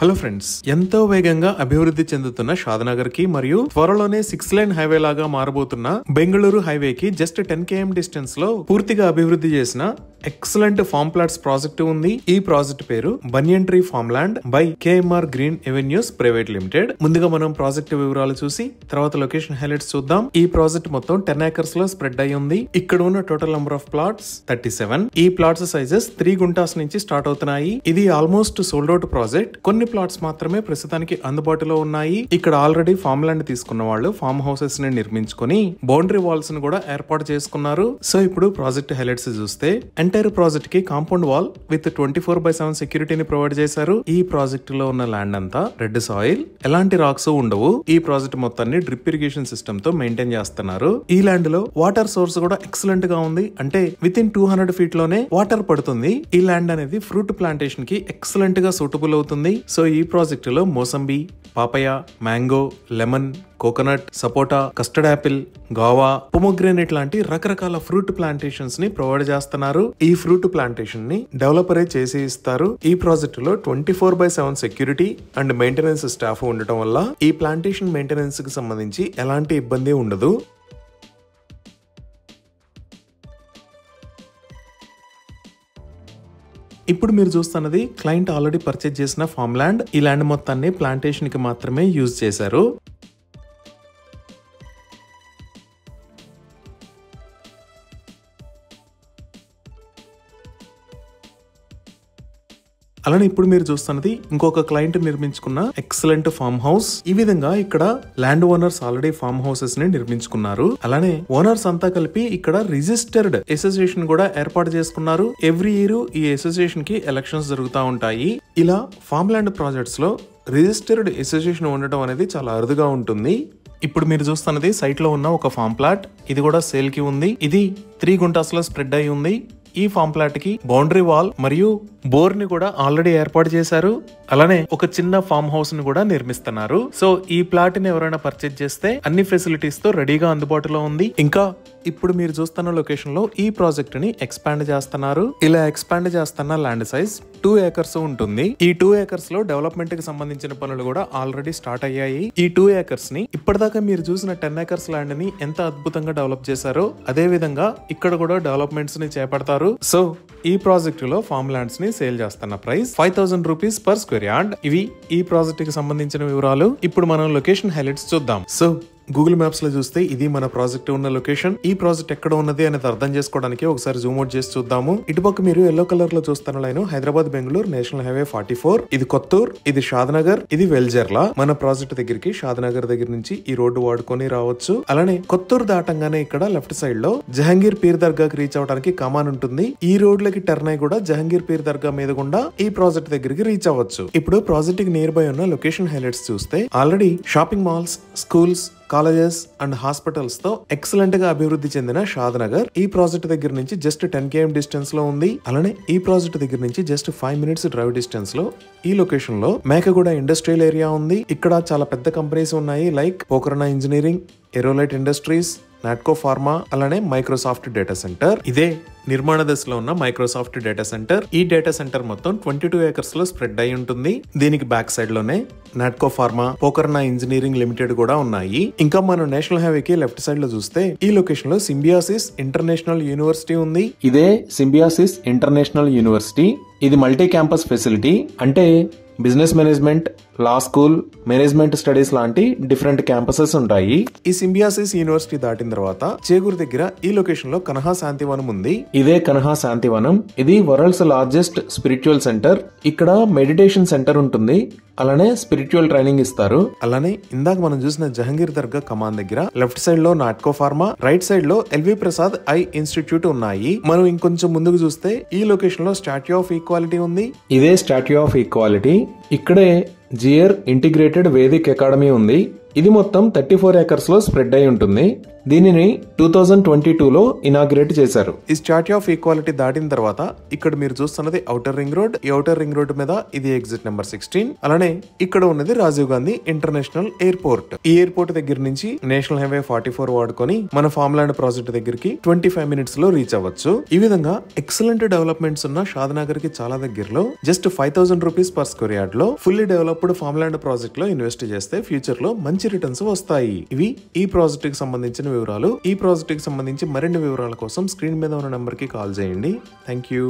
Hello friends, ఎంతో వేగంగా అభివృద్ధి చెందుతున్న షాద్నగర్ కి మరియు త్వరలోనే 6 లైన్ హైవే లాగా మారబోతున్న బెంగళూరు హైవే కి జస్ట్ 10 km డిస్టెన్స్ లో పూర్తిగా అభివృద్ధి చేసిన ఎక్సలెంట్ ఫార్మ్ ప్లాట్స్ ప్రాజెక్ట్ ఉంది. ఈ ప్రాజెక్ట్ పేరు బనియన్ tree farm land by KMR green avenues private limited. ముందుగా మనం ప్రాజెక్ట్ వివరాలు చూసి తర్వాత లొకేషన్ హైలైట్స్ చూద్దాం. ఈ ప్రాజెక్ట్ మొత్తం 10 acres లో స్ప్రెడ్ అయి ఉంది. ఇక్కడ ఉన్న టోటల్ నంబర్ ఆఫ్ ప్లాట్స్ 37. ఈ ప్లాట్స్ సైజెస్ 3 గుంటాస్ నుంచి స్టార్ట్ అవుతున్నాయి. ఇది ఆల్మోస్ట్ సోల్డ్ అవుట్ ప్రాజెక్ట్. కొన్ని ప్లాట్స్ మాత్రమే ప్రస్తుతానికి అందుబాటులో ఉన్నాయి. ఇక్కడ ఆల్రెడీ ఫార్మ్ ల్యాండ్ తీసుకున్న వాళ్ళు ఫార్మ్ హౌసెస్ ని నిర్మించుకొని బౌండరీ వాల్స్ ని కూడా ఏర్పాటు చేసుకున్నారు. సో ఇప్పుడు ప్రాజెక్ట్ హైలైట్స్ చూస్తే ఎంటైర్ ప్రాజెక్ట్ కి కాంపౌండ్ వాల్ విత్ 24/7 సెక్యూరిటీని ప్రొవైడ్ చేశారు. ఈ ప్రాజెక్ట్ లో ఉన్న ల్యాండ్ అంతా రెడ్ సాయిల్, ఎలాంటి రాక్స్ ఉండవు. ఈ ప్రాజెక్ట్ మొత్తాన్ని డ్రిప్ ఇరిగేషన్ సిస్టమ్ తో మెయింటైన్ చేస్తున్నారు. ఈ ల్యాండ్ లో వాటర్ సోర్స్ కూడా ఎక్సలెంట్ గా ఉంది. అంటే విత్ ఇన్ 200 feet లోనే వాటర్ పడుతుంది. ఈ ల్యాండ్ అనేది ఫ్రూట్ ప్లాంటేషన్ కి ఎక్సలెంట్ గా సూటబుల్ అవుతుంది. సో ఈ ప్రాజెక్ట్ లో మోసంబి, పాపయ, మ్యాంగో, లెమన్, కోకోనట్, సపోటా, కస్టర్డ్ యాపిల్, గావా, పొమోగ్రానేట్ లాంటి రకరకాల ఫ్రూట్ ప్లాంటేషన్స్ ని ప్రొవైడ్ చేస్తున్నారు. ఈ ఫ్రూట్ ప్లాంటేషన్ ని డెవలపరే చేసి ఇస్తారు. ఈ ప్రాజెక్ట్ లో 24/7 సెక్యూరిటీ అండ్ మెయింటెనెన్స్ స్టాఫ్ ఉండటం వల్ల ఈ ప్లాంటేషన్ మెయింటెనెన్స్ కి సంబంధించి ఎలాంటి ఇబ్బంది ఉండదు. ఇప్పుడు మీరు చూస్తున్నది క్లయింట్ ఆల్రెడీ పర్చేజ్ చేసిన ఫార్మ్ ల్యాండ్. ఈ ల్యాండ్ మొత్తాన్ని ప్లాంటేషన్ కి మాత్రమే యూజ్ చేశారు. అలానే ఇప్పుడు మీరు చూస్తున్నది ఇంకొక క్లయింట్ నిర్మించుకున్న ఎక్సలెంట్ ఫార్మ్ హౌస్. ఈ విధంగా ఇక్కడ land owners already form houses ని నిర్మించుకున్నారు. అలానే ఓనర్స్ అంతా కలిపి ఇక్కడ రిజిస్టర్డ్ అసోసియేషన్ కూడా ఏర్పాటు చేసుకున్నారు. ఎవ్రీ ఇయర్ ఈ అసోసియేషన్ కి ఎలక్షన్స్ జరుగుతూ ఉంటాయి. ఇలా ఫార్మ్ ల్యాండ్ ప్రాజెక్ట్స్ లో రిజిస్టర్డ్ అసోసియేషన్ ఉండటం అనేది చాలా అరుదుగా ఉంటుంది. ఇప్పుడు మీరు చూస్తున్నది సైట్ లో ఉన్న ఒక ఫార్మ్ ప్లాట్. ఇది కూడా సేల్ కి ఉంది. ఇది 3 గుంటాస్ లో స్ప్రెడ్ అయి ఉంది. ఈ ఫార్మ్ ప్లాట్ కి బౌండరీ వాల్ మరియు బోర్ ని కూడా ఆల్రెడీ ఏర్పాటు చేశారు. అలానే ఒక చిన్న ఫార్మ్ హౌస్ ని కూడా నిర్మిస్తున్నారు. సో ఈ ప్లాట్ ని ఎవరైనా పర్చేజ్ చేస్తే అన్ని ఫెసిలిటీస్ తో రెడీగా అందుబాటులో ఉంది. ఇంకా ఇప్పుడు మీరు చూస్తున్న లొకేషన్ లో ఈ ప్రాజెక్ట్ ని ఎక్స్పాండ్ చేస్తున్నారు. ఇలా ఎక్స్పాండ్ చేస్తున్న ల్యాండ్ సైజ్ 2 acres ఉంటుంది. ఈ 2 acres లో డెవలప్మెంట్ కి సంబంధించిన పనులు కూడా ఆల్రెడీ స్టార్ట్ అయ్యాయి. ఈ 2 acres ని ఇప్పటిదాకా మీరు చూసిన 10 acres ల్యాండ్ ని ఎంత అద్భుతంగా డెవలప్ చేశారో అదే విధంగా ఇక్కడ కూడా డెవలప్మెంట్స్ ని చేపడతారు. సో ఈ ప్రాజెక్ట్ లో ఫార్మ్ ల్యాండ్స్ ని సేల్ చేస్తున్న price 5,000 rupees per square yard. ఇవి ఈ ప్రాజెక్ట్ కి సంబంధించిన వివరాలు. ఇప్పుడు మనం లొకేషన్ హైలైట్స్ చూద్దాం. సో గూగుల్ మ్యాప్స్ లో చూస్తే ఇది మన ప్రాజెక్ట్ ఉన్న లొకేషన్. ఈ ప్రాజెక్ట్ ఎక్కడ ఉన్నది అనేది అర్థం చేసుకోవడానికి ఒకసారి జూమ్ అవుట్ చేసి చూద్దాము. ఇటుపక్క మీరు ఎల్లో కలర్ లో చూస్తున్న line Hyderabad Bengaluru national highway 44. ఇది కొత్తూర్, ఇది షాద్నగర్, ఇది వెల్జర్లా. మన ప్రాజెక్ట్ దగ్గరికి షాద్నగర్ దగ్గర నుంచి ఈ రోడ్డు వాడుకొని రావచ్చు. అలానే కొత్తూరు దాటంగానే ఇక్కడ లెఫ్ట్ సైడ్ లో జహంగీర్ పీర్ దర్గాకి రీచ్ అవడానికి కమాన్ ఉంటుంది. ఈ రోడ్లకి టర్న్ అయి కూడా జహంగీర్ పీర్ దర్గా మీద గుండా ఈ ప్రాజెక్ట్ దగ్గరికి రీచ్ అవ్వచ్చు. ఇప్పుడు ప్రాజెక్ట్ కి నియర్ బై ఉన్న లొకేషన్ హైలైట్స్ చూస్తే already shopping malls, schools, colleges and hospitals తో ఎక్సలెంట్ గా అభివృద్ధి చెందిన షాద్నగర్ ఈ ప్రాజెక్ట్ దగ్గర నుంచి జస్ట్ 10 km డిస్టెన్స్ లో ఉంది. అలానే ఈ ప్రాజెక్ట్ దగ్గర నుంచి జస్ట్ 5 minutes డ్రైవ్ డిస్టెన్స్ లో ఈ లొకేషన్ లో మేకగూడ ఇండస్ట్రియల్ ఏరియా ఉంది. ఇక్కడ చాలా పెద్ద కంపెనీస్ ఉన్నాయి. Like Pokarna engineering, Aerolite industries, Natco pharma, అలానే మైక్రోసాఫ్ట్ డేటా సెంటర్. ఇదే నిర్మాణ దశలో ఉన్న మైక్రోసాఫ్ట్ డేటా సెంటర్. ఈ డేటా సెంటర్ మొత్తం 22 acres లో స్ప్రెడ్ అయి ఉంటుంది. దీనికి బ్యాక్ సైడ్ లోనే నాట్కో ఫార్మా, పోకరణ ఇంజనీరింగ్ లిమిటెడ్ కూడా ఉన్నాయి. ఇంకా మనం నేషనల్ హైవే కి లెఫ్ట్ సైడ్ లో చూస్తే ఈ లొకేషన్ లో సింబియాసిస్ ఇంటర్నేషనల్ యూనివర్సిటీ ఉంది. ఇదే సింబియాసిస్ ఇంటర్నేషనల్ యూనివర్సిటీ. ఇది మల్టీ క్యాంపస్ ఫెసిలిటీ. అంటే బిజినెస్ మేనేజ్మెంట్, లా స్కూల్, మేనేజ్మెంట్ స్టడీస్ లాంటి డిఫరెంట్ క్యాంపసెస్ ఉంటాయి. ఈ సింబియాసిస్ యూనివర్సిటీ దాటిన తర్వాత చేగూరు దగ్గర ఈ లొకేషన్ లో కన్హా శాంతివనం ఉంది. ఇదే కన్హా శాంతివనం. ఇది వరల్డ్స్ లార్జెస్ట్ స్పిరిచువల్ సెంటర్. ఇక్కడ మెడిటేషన్ సెంటర్ ఉంటుంది. అలానే స్పిరిచువల్ ట్రైనింగ్ ఇస్తారు. అలానే ఇందాక మనం చూసిన జహంగీర్ దర్గా కమాన్ దగ్గర లెఫ్ట్ సైడ్ లో నాట్కో ఫార్మా, రైట్ సైడ్ లో ఎల్వి ప్రసాద్ ఐ ఇన్స్టిట్యూట్ ఉన్నాయి. మనం ఇంకొంచెం ముందుకు చూస్తే ఈ లొకేషన్ లో స్టాట్యూ ఆఫ్ ఈక్వాలిటీ ఉంది. ఇదే స్టాట్యూ ఆఫ్ ఈక్వాలిటీ. ఇక్కడే జియర్ ఇంటిగ్రేటెడ్ వేదిక్ అకాడమీ ఉంది. ఇది మొత్తం 34 ఏకర్స్ లో స్ప్రెడ్ అయి ఉంటుంది. దీనిని 2022లో ఇనాగ్రేట్ చేశారు. ఈ స్టాట్యూ ఆఫ్ ఈక్వాలిటీ దాటిన తర్వాత ఇక్కడ మీరు చూస్తున్నది ఔటర్ రింగ్ రోడ్. ఈ ఔటర్ రింగ్ రోడ్ మీద ఇది ఎగ్జిట్ నెంబర్ 16. అలానే ఇక్కడ ఉన్నది రాజీవ్ గాంధీ ఇంటర్నేషనల్ ఎయిర్పోర్ట్. ఈ ఎయిర్పోర్ట్ దగ్గర నుంచి నేషనల్ హైవే 44 వాడుకొని మన ఫార్మ్ ల్యాండ్ ప్రాజెక్ట్ దగ్గరికి 25 మినిట్స్ లో రీచ్ అవ్వచ్చు. ఈ విధంగా ఎక్సలెంట్ డెవలప్మెంట్స్ ఉన్న షాద్నగర్ కి చాలా దగ్గరలో just 5000 rupees per square yard లో fully developed farm land project లో ఇన్వెస్ట్ చేస్తే ఫ్యూచర్ లో మంచి రిటర్న్స్ వస్తాయి. ఇవి ఈ ప్రాజెక్ట్ కి సంబంధించిన వివరాలు. ఈ ప్రాజెక్ట్ కి సంబంధించి మరిన్ని వివరాల కోసం స్క్రీన్ మీద ఉన్న నంబర్ కి కాల్ చేయండి. Thank you.